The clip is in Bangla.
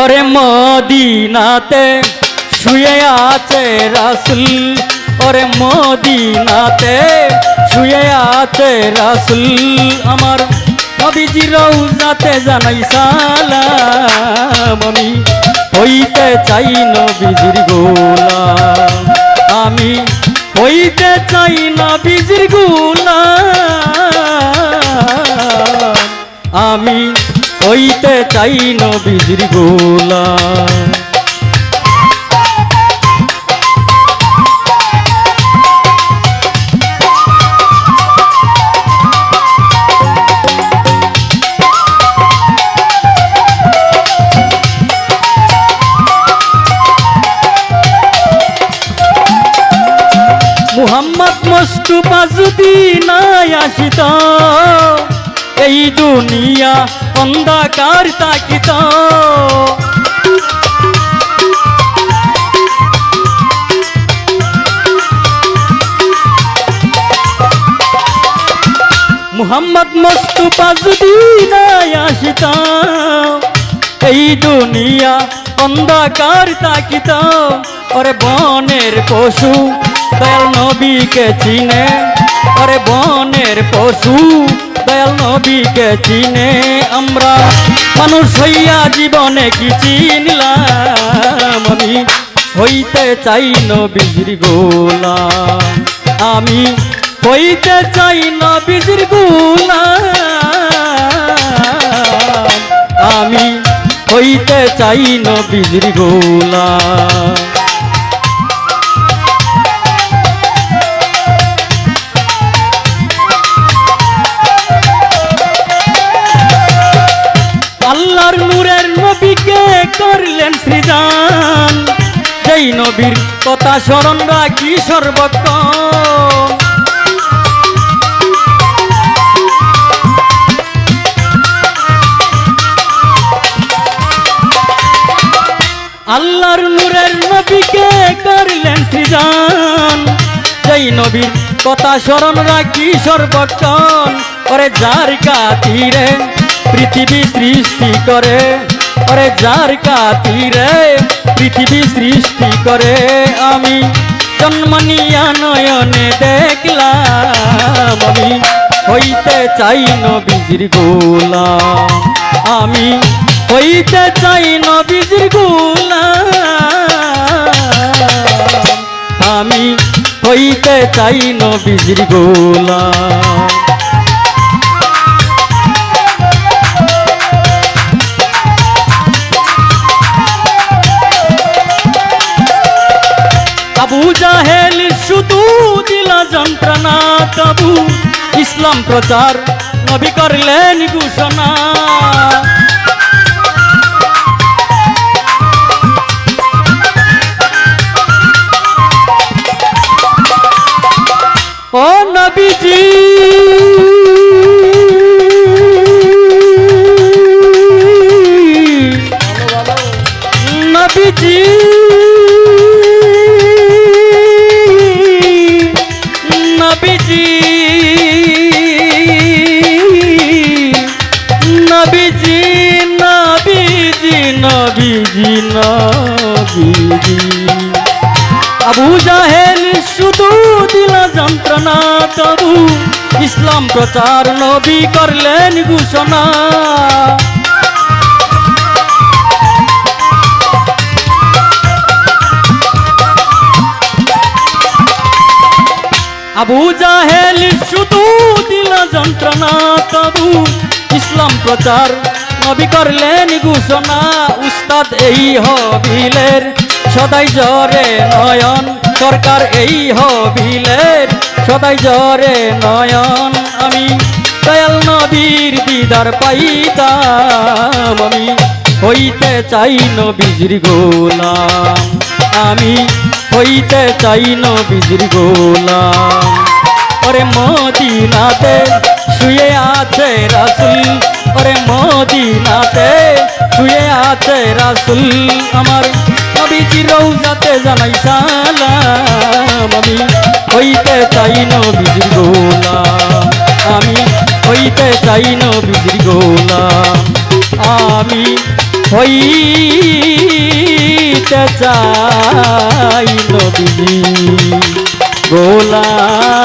ওরে মদিনাতে শুয়ে আছে রাসূল, ওরে মদিনাতে শুয়ে আছে রাসূল। আমার নবীজির রওজাতে জানাই সালাম, আমি হইতে চাই নবীজির গোলাম, আমি হইতে চাই নবীজির গোলাম, আমি হইতে চাই নবীজির গোলাম। মুহাম্মদ মুস্তাফা যদি নাই আসিত, এই দুনিয়া অন্ধকার থাকিত। মুহাম্মদ মুস্তাফা যদি নাই আসিত, এই দুনিয়া অন্ধকার থাকিত। ওরে বনের পশু দয়াল নবীকে চিনে, ওরে বনের পশু দয়াল নবীকে চিনে। আমরা মানুষ হইয়া জীবনে কি চিনলাম, আমি হইতে চাই নবীজির গোলাম, আমি হইতে চাই নবীজির গোলাম, আমি হইতে চাই নবীজির গোলাম। আল্লাহর নূরের নবীকে করলেন সৃজন, যেই নবীর কথা স্মরণ রাখি সর্বক্ষণ। আল্লাহর নূরের নবীকে করলেন সৃজন, যেই নবীর কথা স্মরণ রাখি সর্বক্ষণ। ওরে যার খাতিরে পৃথিবী সৃষ্টি করে, ওরে যার খাতিরে পৃথিবী সৃষ্টি করে। আমি জন্ম নিয়া নয়নে দেখলাম, আমি হইতে চাই নবীজির গোলাম, আমি হইতে চাই নবীজির গোলাম, আমি হইতে চাই নবীজির গোলাম। আবু জাহেল শুধু দিলা যন্ত্রণা, তবু ইসলাম প্রচার নবী করলেন ঘোষণা। ও নবীজি নবীজি নবীজি নবীজি নবীজি নবীজি নবীজি। আবু জাহেল শুধু দিলা যন্ত্রণা, তবু ইসলাম প্রচার নবী করলেন ঘোষণা। আবু জাহেল শুধু দিলা যন্ত্রণা, তবু ইসলাম প্রচার নবী করলেন ঘোষণা। উস্তাদ এই হবিলের সদাই জরে নয়ন, সরকার এই হবিলের সদাই জরে নয়ন। আমি দয়াল নবীর দিদার পাইতাম, আমি হইতে চাই নবীজির গোলাম, আমি হইতে চাই নবীজির গোলাম। ওরে মদিনাতে শুয়ে আছে রাসূল, ওরে মদিনাতে শুয়ে আছে রাসূল। আমার নবীজির রওজাতে জানাই সালাম, আমি হইতে চাই নবীজির গোলাম, আমি হইতে চাই নবীজির গোলাম, আমি হইতে চাই নবীজি গোলাম